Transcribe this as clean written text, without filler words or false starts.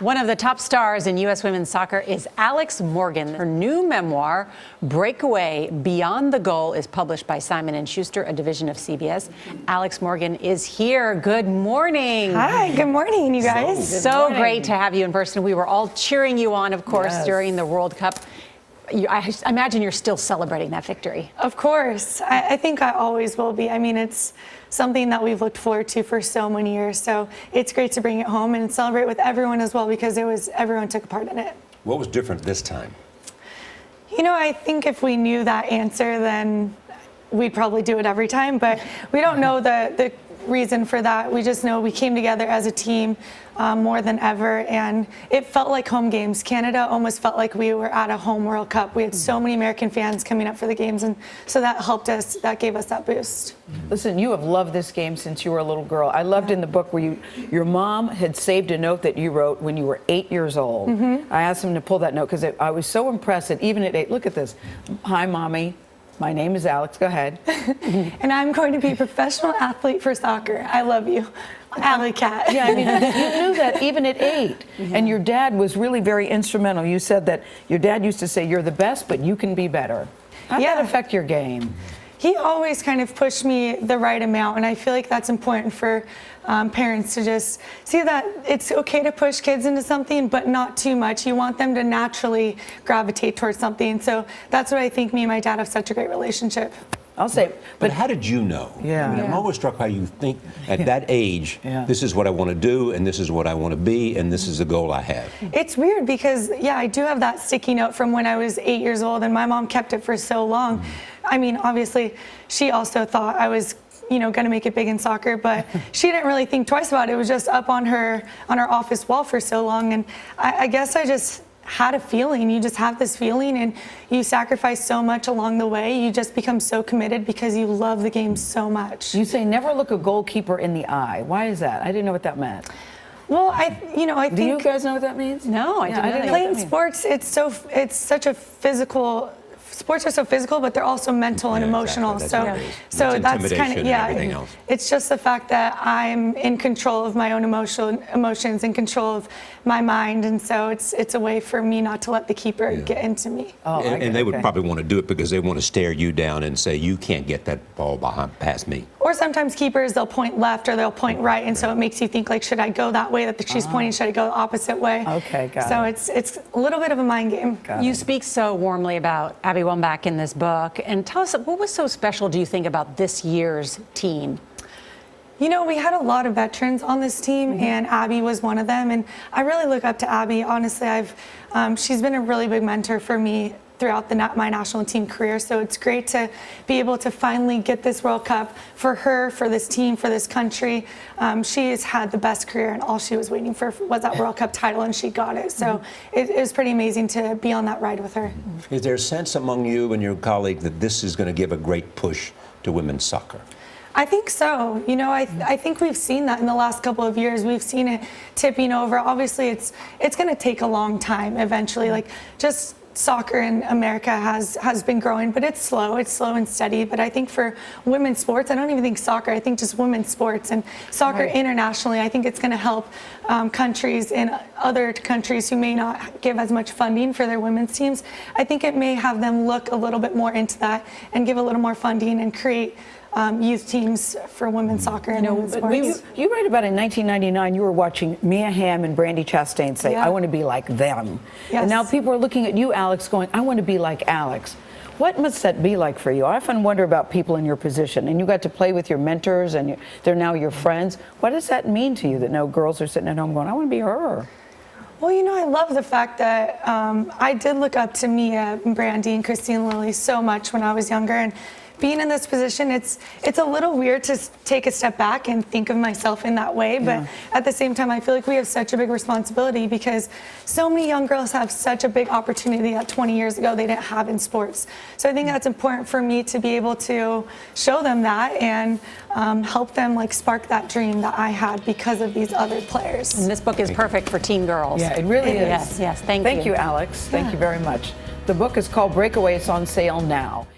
One of the top stars in U.S. women's soccer is Alex Morgan. Her new memoir, Breakaway, Beyond the Goal, is published by Simon & Schuster, a division of CBS. Alex Morgan is here. Good morning. Hi, good morning, you guys. So great to have you in person. We were all cheering you on, of course, during the World Cup. I imagine you're still celebrating that victory. Of course. I think I always will be. I mean, it's something that we've looked forward to for so many years. So it's great to bring it home and celebrate with everyone as well, because everyone took a part in it. What was different this time? You know, I think if we knew that answer, then we'd probably do it every time. But we don't know the reason for that. We just know we came together as a team more than ever, and it felt like home games. Canada almost felt like we were at a home World Cup. We had so many American fans coming up for the games, and so that helped us. That gave us that boost. Listen, you have loved this game since you were a little girl. I loved in the book where your mom had saved a note that you wrote when you were 8 years old. I asked him to pull that note because I was so impressed that even at 8, look at this. Hi, Mommy. My name is Alex. Go ahead. And I'm going to be a professional athlete for soccer. I love you. Alley Cat. Yeah, I mean, you knew that even at 8. And your dad was really very instrumental. You said that your dad used to say, you're the best, but you can be better. How did that affect your game? He always kind of pushed me the right amount, and I feel like that's important for parents to just see that it's okay to push kids into something, but not too much. You want them to naturally gravitate towards something. So that's what I think me and my dad have such a great relationship. I'll say, but how did you know? Yeah. I mean, I'm always struck how you think at that age, this is what I want to do, and this is what I want to be, and this is the goal I have. It's weird because, I do have that sticky note from when I was 8 years old, and my mom kept it for so long. I mean, obviously, she also thought I was, going to make it big in soccer, but she didn't really think twice about it. It was just up on her office wall for so long, and I guess I just had a feeling. You just have this feeling, and you sacrifice so much along the way. You just become so committed because you love the game so much. You say never look a goalkeeper in the eye. Why is that? I didn't know what that meant. Well, I think. Do you guys know what that means? No, I didn't know. Playing sports, it's such a physical. Sports are so physical, but they're also mental and emotional. Exactly. So that's kind of It's just the fact that I'm in control of my own emotions, in control of my mind, and so it's a way for me not to let the keeper get into me. Oh, and they would probably want to do it because they want to stare you down and say you can't get that ball past me. Or sometimes keepers, they'll point left or they'll point right, and so it makes you think, like, should I go that way that she's pointing? Should I go the opposite way? Okay, got it. So it's a little bit of a mind game. You speak so warmly about Abby Wambach in this book, and tell us, what was so special, do you think, about this year's team? You know, we had a lot of veterans on this team, and Abby was one of them, and I really look up to Abby. Honestly, she's been a really big mentor for me throughout my national team career, so it's great to be able to finally get this World Cup for her, for this team, for this country. She has had the best career, and all she was waiting for was that World Cup title, and she got it. So it was pretty amazing to be on that ride with her. Is there a sense among you and your colleague that this is going to give a great push to women's soccer? I think so. You know, I think we've seen that in the last couple of years. We've seen it tipping over. Obviously, it's going to take a long time eventually. Like, just soccer in America has been growing, but it's slow and steady. But I think for women's sports, I don't even think soccer, I think just women's sports and soccer internationally, I think it's going to help countries in other countries who may not give as much funding for their women's teams. I think it may have them look a little bit more into that and give a little more funding and create youth teams for women's soccer and women's sports. You write about in 1999, you were watching Mia Hamm and Brandi Chastain say, I want to be like them. Yes. And now people are looking at you, Alex, going, I want to be like Alex. What must that be like for you? I often wonder about people in your position, and you got to play with your mentors, and they're now your friends. What does that mean to you that no girls are sitting at home going, I want to be her? Well, you know, I love the fact that I did look up to Mia and Brandi and Christine Lilly so much when I was younger, and being in this position, it's a little weird to take a step back and think of myself in that way, but at the same time, I feel like we have such a big responsibility because so many young girls have such a big opportunity that 20 years ago they didn't have in sports. So I think that's important for me to be able to show them that and help them, like, spark that dream that I had because of these other players. And this book is perfect for teen girls. Yeah, it really is. Yes, thank you. Thank you, Alex. Thank you very much. The book is called Breakaway. It's on sale now.